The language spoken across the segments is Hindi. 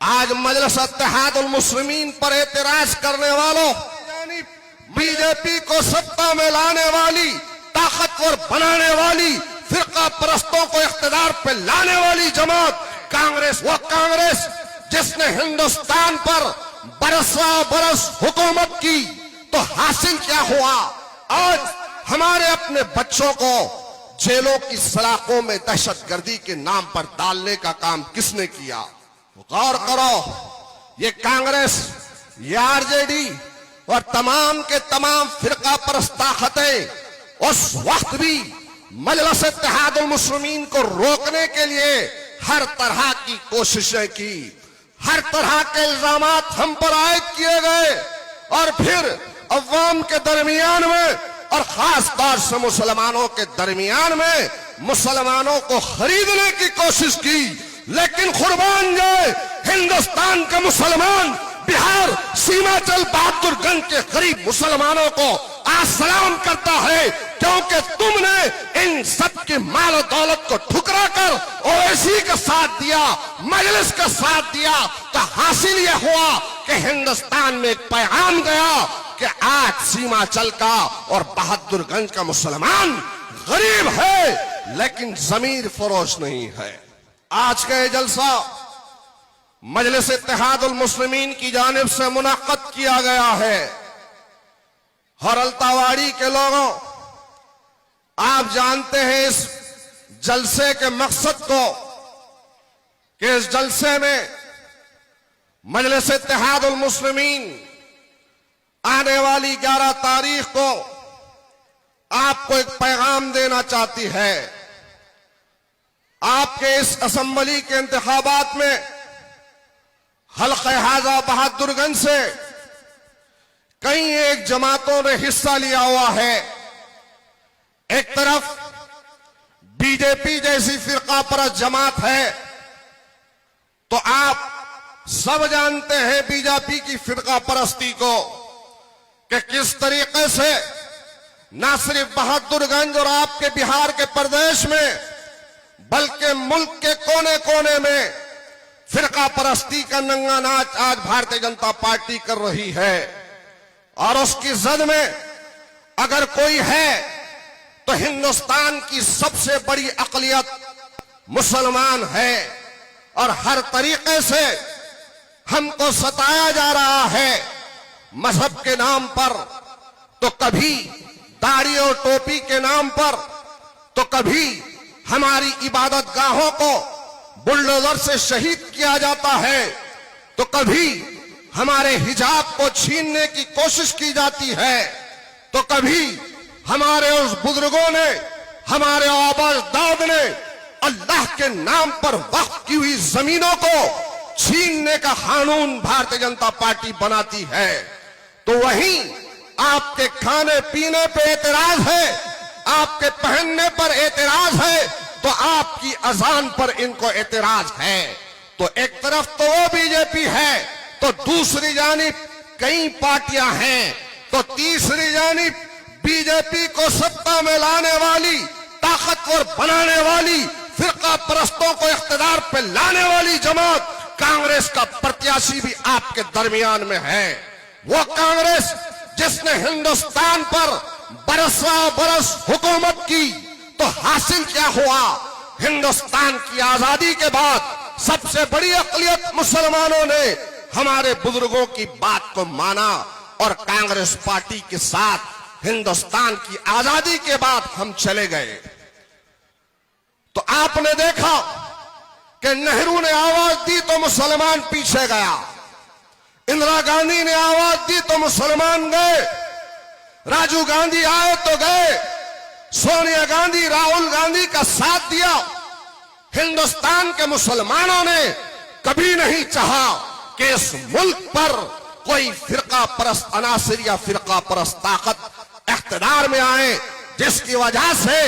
आज मजलिस इत्तेहादुल मुस्लिमीन पर एतराज करने वालों, यानी बीजेपी को सत्ता में लाने वाली, ताकतवर बनाने वाली, फिरका परस्तों को इख्तिदार पे लाने वाली जमात कांग्रेस, वो कांग्रेस जिसने हिंदुस्तान पर बरस हुकूमत की, तो हासिल क्या हुआ? आज हमारे अपने बच्चों को जेलों की सलाखों में दहशतगर्दी के नाम पर डालने का काम किसने किया? गौर करो, ये कांग्रेस, ये आरजेडी और तमाम के तमाम फिरका परस्त ताकतें उस वक्त भी मजलिस इत्तेहादुल मुस्लिमीन को रोकने के लिए हर तरह की कोशिशें की, हर तरह के इल्जामात हम पर आयद किए गए और फिर अवाम के दरमियान में और खास तौर से मुसलमानों के दरमियान में मुसलमानों को खरीदने की कोशिश की। लेकिन कुर्बान जाए हिंदुस्तान के मुसलमान, बिहार सीमाचल बहादुरगंज के गरीब मुसलमानों को आज सलाम करता है, क्योंकि तुमने इन सब के माल और दौलत को ठुकरा कर ओवैसी का साथ दिया, मजलिस का साथ दिया। तो हासिल यह हुआ कि हिंदुस्तान में एक पैगाम गया कि आज सीमाचल का और बहादुरगंज का मुसलमान गरीब है लेकिन जमीर फरोश नहीं है। आज का ये जलसा मजलिस इत्तेहादुल मुस्लिमीन की जानिब से मुनक्कद किया गया है। हरलतावाड़ी के लोगों, आप जानते हैं इस जलसे के मकसद को, कि इस जलसे में मजलिस इत्तेहादुल मुस्लिमीन आने वाली 11 तारीख को आपको एक पैगाम देना चाहती है। आपके इस असेंबली के इंतखाबात में हल्क़े हाजा बहादुरगंज से कई एक जमातों ने हिस्सा लिया हुआ है। एक तरफ बीजेपी जैसी फिरका परस्त जमात है, तो आप सब जानते हैं बीजेपी की फिरका परस्ती को कि किस तरीके से न सिर्फ बहादुरगंज और आपके बिहार के प्रदेश में बल्कि मुल्क के कोने कोने में फिरका परस्ती का नंगा नाच आज भारतीय जनता पार्टी कर रही है। और उसकी जद में अगर कोई है तो हिंदुस्तान की सबसे बड़ी अक़लियत मुसलमान है, और हर तरीके से हमको सताया जा रहा है मजहब के नाम पर, तो कभी दाढ़ी और टोपी के नाम पर, तो कभी हमारी इबादत गाहों को बुलडोजर से शहीद किया जाता है, तो कभी हमारे हिजाब को छीनने की कोशिश की जाती है, तो कभी हमारे उस बुजुर्गों ने, हमारे आबाद ने अल्लाह के नाम पर वक्फ की हुई जमीनों को छीनने का कानून भारतीय जनता पार्टी बनाती है। तो वहीं आपके खाने पीने पे एतराज है, आपके पहनने पर एतराज है, तो आपकी अजान पर इनको एतराज है। तो एक तरफ तो वो बीजेपी है, तो दूसरी जानिब कई पार्टियां हैं, तो तीसरी जानिब बीजेपी को सत्ता में लाने वाली, ताकतवर बनाने वाली, फिरका परस्तों को इख्तिदार पे लाने वाली जमात कांग्रेस का प्रत्याशी भी आपके दरमियान में है। वो कांग्रेस जिसने हिंदुस्तान पर बरस हुकूमत की, तो हासिल क्या हुआ? हिंदुस्तान की आजादी के बाद सबसे बड़ी अक़लियत मुसलमानों ने हमारे बुजुर्गों की बात को माना और कांग्रेस पार्टी के साथ हिंदुस्तान की आजादी के बाद हम चले गए। तो आपने देखा कि नेहरू ने आवाज दी तो मुसलमान पीछे गया, इंदिरा गांधी ने आवाज दी तो मुसलमान गए, राजीव गांधी आए तो गए, सोनिया गांधी, राहुल गांधी का साथ दिया। हिंदुस्तान के मुसलमानों ने कभी नहीं चाहा कि इस मुल्क पर कोई फिरका परस्त अनासिर या फिरका परस्त ताकत इख्तिदार में आए, जिसकी वजह से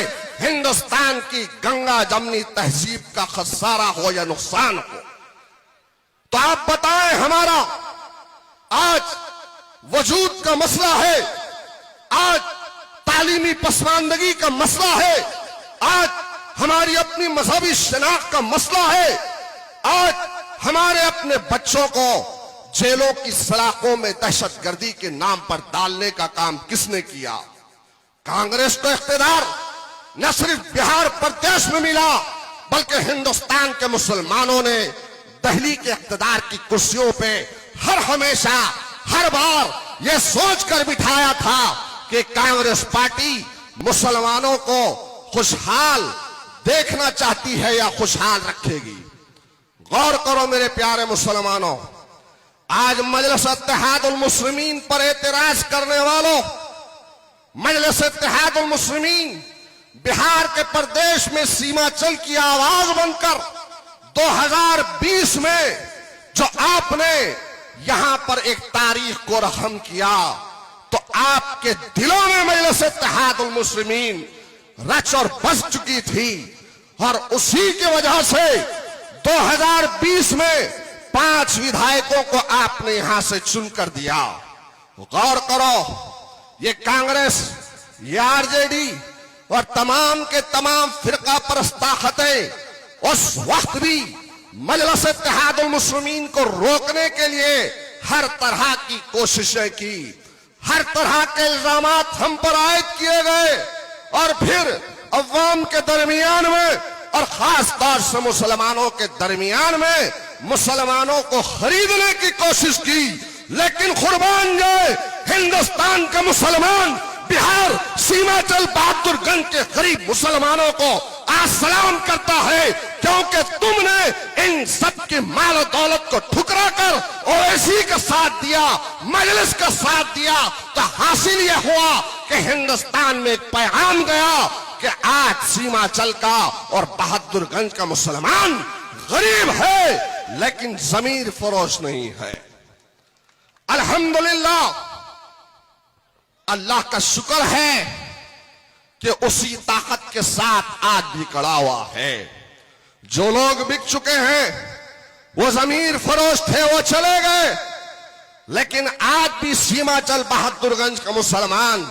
हिंदुस्तान की गंगा जमनी तहजीब का खसारा हो या नुकसान हो। तो आप बताएं, हमारा आज वजूद का मसला है, आज तालीमी पसमानदगी का मसला है, आज हमारी अपनी मजहबी शनाख्त का मसला है, आज हमारे अपने बच्चों को जेलों की सलाखों में दहशतगर्दी के नाम पर डालने का काम किसने किया? कांग्रेस को इख्तियार न सिर्फ बिहार प्रदेश में मिला, बल्कि हिंदुस्तान के मुसलमानों ने दिल्ली के इख्तियार की कुर्सियों पे हमेशा हर बार यह सोचकर बिठाया था कि कांग्रेस पार्टी मुसलमानों को खुशहाल देखना चाहती है या खुशहाल रखेगी। गौर करो मेरे प्यारे मुसलमानों, आज मजलिस इत्तेहादुल मुस्लिमीन पर एतराज करने वालों, मजलिस इत्तेहादुल मुस्लिमीन बिहार के प्रदेश में सीमांचल की आवाज बनकर 2020 में जो आपने यहां पर एक तारीख को रहम किया, तो आपके दिलों में मजलिस इत्तेहादुल मुस्लिमीन रच और बस चुकी थी और उसी की वजह से 2020 में 5 विधायकों को आपने यहां से चुनकर दिया। गौर करो, ये कांग्रेस, ये आरजेडी और तमाम के तमाम फिरका परस्त ताकतें उस वक्त भी मजलिस इत्तेहादुल मुस्लिमीन को रोकने के लिए हर तरह की कोशिशें की, हर तरह के इल्जामात हम पर आयद किए गए और फिर अवाम के दरमियान में और खास तौर से मुसलमानों के दरमियान में मुसलमानों को खरीदने की कोशिश की। लेकिन कुर्बान जाए हिंदुस्तान के मुसलमान, बिहार सीमांचल बहादुरगंज के गरीब मुसलमानों को आज सलाम करता है, क्योंकि तुमने इन सब की माल और दौलत को ठुकरा कर ओवैसी का साथ दिया, मजलिस का साथ दिया, तो हासिल यह हुआ कि हिंदुस्तान में एक पैगाम गया कि आज सीमांचल का और बहादुरगंज का मुसलमान गरीब है लेकिन जमीर फरोश नहीं है। अल्हम्दुलिल्लाह, अल्लाह का शुक्र है कि उसी ताकत के साथ आज भी खड़ा हुआ है। जो लोग बिक चुके हैं, वो जमीर फरोश थे, वो चले गए, लेकिन आज भी सीमांचल बहादुरगंज का मुसलमान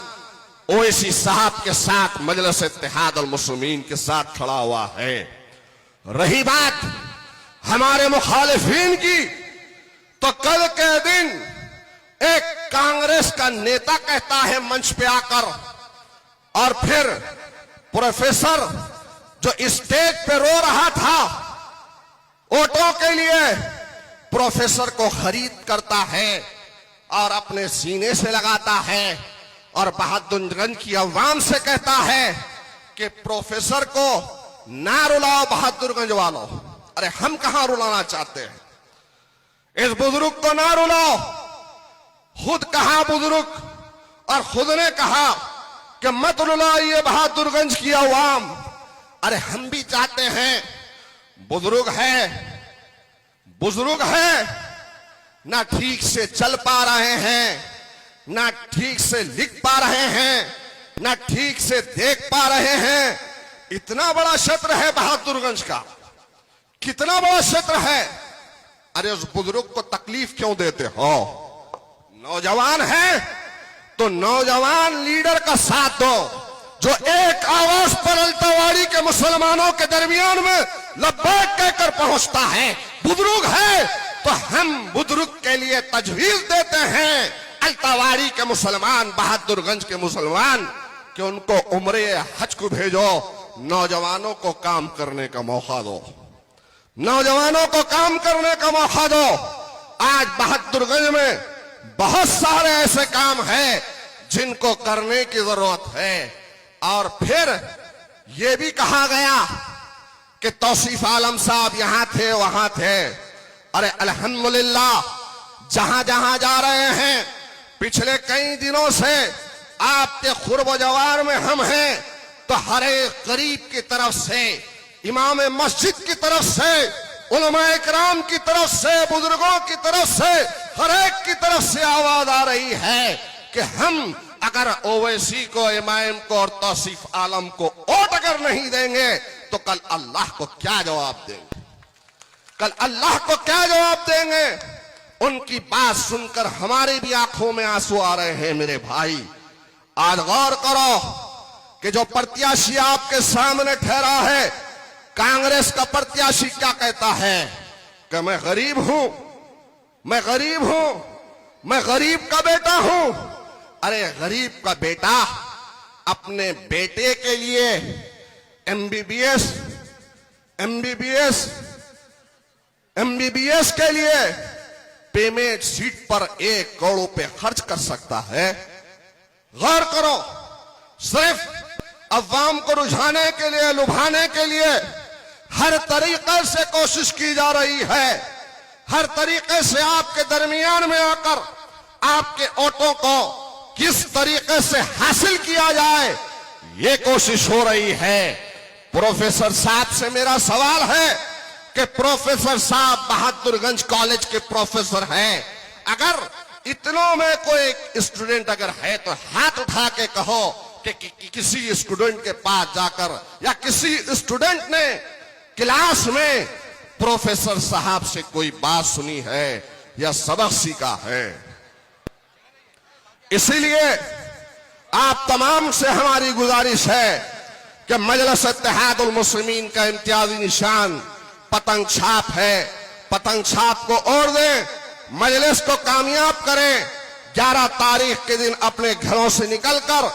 ओवैसी साहब के साथ मजलिस इत्तेहादुल मुस्लिमीन के साथ खड़ा हुआ है। रही बात हमारे मुखालिफिन की, तो कल के दिन एक कांग्रेस का नेता कहता है मंच पे आकर, और फिर प्रोफेसर जो स्टेज पे रो रहा था वोटों के लिए, प्रोफेसर को खरीद करता है और अपने सीने से लगाता है और बहादुरगंज की अवाम से कहता है कि प्रोफेसर को ना रुलाओ बहादुरगंज वालों। अरे हम कहां रुलाना चाहते हैं? इस बुजुर्ग को ना रुलाओ। खुद कहा बुजुर्ग, और खुद ने कहा कि मत रुलाइए बहादुरगंज की अवाम। अरे हम भी चाहते हैं, बुजुर्ग है, ना ठीक से चल पा रहे हैं, ना ठीक से लिख पा रहे हैं, ना ठीक से देख पा रहे हैं। इतना बड़ा क्षेत्र है बहादुरगंज का, कितना बड़ा क्षेत्र है। अरे उस बुजुर्ग को तकलीफ क्यों देते हो? नौजवान है तो नौजवान लीडर का साथ दो, जो एक आवाज पर अल्तावाड़ी के मुसलमानों के दरमियान में लब्बैक कहकर पहुंचता है। बुजुर्ग है तो हम बुजुर्ग के लिए तजवीज देते हैं अल्तावाड़ी के मुसलमान, बहादुरगंज के मुसलमान, कि उनको उम्रे हज को भेजो, नौजवानों को काम करने का मौका दो, नौजवानों को काम करने का मौका दो। आज बहादुरगंज में बहुत सारे ऐसे काम हैं जिनको करने की जरूरत है। और फिर यह भी कहा गया कि तौसीफ आलम साहब यहां थे, वहां थे। अरे अल्हम्दुलिल्लाह, जहां जहां जा रहे हैं, पिछले कई दिनों से आपके खुर्ब जवार में हम हैं, तो हर एक गरीब की तरफ से, इमाम मस्जिद की तरफ से, उलमा इकराम की तरफ से, बुजुर्गों की तरफ से, हर एक की तरफ से आवाज आ रही है कि हम अगर ओवैसी को, इमाम को और तौसीफ आलम को वोट अगर नहीं देंगे तो कल अल्लाह को क्या जवाब देंगे? कल अल्लाह को क्या जवाब देंगे? उनकी बात सुनकर हमारी भी आंखों में आंसू आ रहे हैं मेरे भाई। आज गौर करो कि जो प्रत्याशी आपके सामने ठहरा है, कांग्रेस का प्रत्याशी क्या कहता है कि मैं गरीब हूं, मैं गरीब हूं, मैं गरीब का बेटा हूं। अरे गरीब का बेटा अपने बेटे के लिए एमबीबीएस के लिए पेमेंट सीट पर 1 करोड़ रुपए खर्च कर सकता है। गौर करो, सिर्फ अवाम को रुझाने के लिए, लुभाने के लिए हर तरीके से कोशिश की जा रही है। हर तरीके से आपके दरमियान में आकर आपके वोटों को किस तरीके से हासिल किया जाए, ये कोशिश हो रही है। प्रोफेसर साहब से मेरा सवाल है कि प्रोफेसर साहब बहादुरगंज कॉलेज के प्रोफेसर हैं, अगर इतनों में कोई स्टूडेंट अगर है तो हाथ उठा के कहो कि किसी स्टूडेंट के पास जाकर या किसी स्टूडेंट ने क्लास में प्रोफेसर साहब से कोई बात सुनी है या सबक सीखा है। इसीलिए आप तमाम से हमारी गुजारिश है कि मजलिस इत्तेहादुल मुस्लिमीन का इम्तियाजी निशान पतंग छाप है। पतंग छाप को और दें, मजलिस को कामयाब करें। 11 तारीख के दिन अपने घरों से निकलकर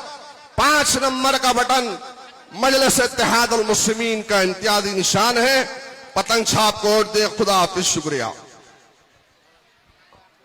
5 नंबर का बटन मजलिस इत्तेहादुल मुस्लिमीन का इम्तियाजी निशान है, पतंग छाप को और दें। खुदा हाफिज, शुक्रिया।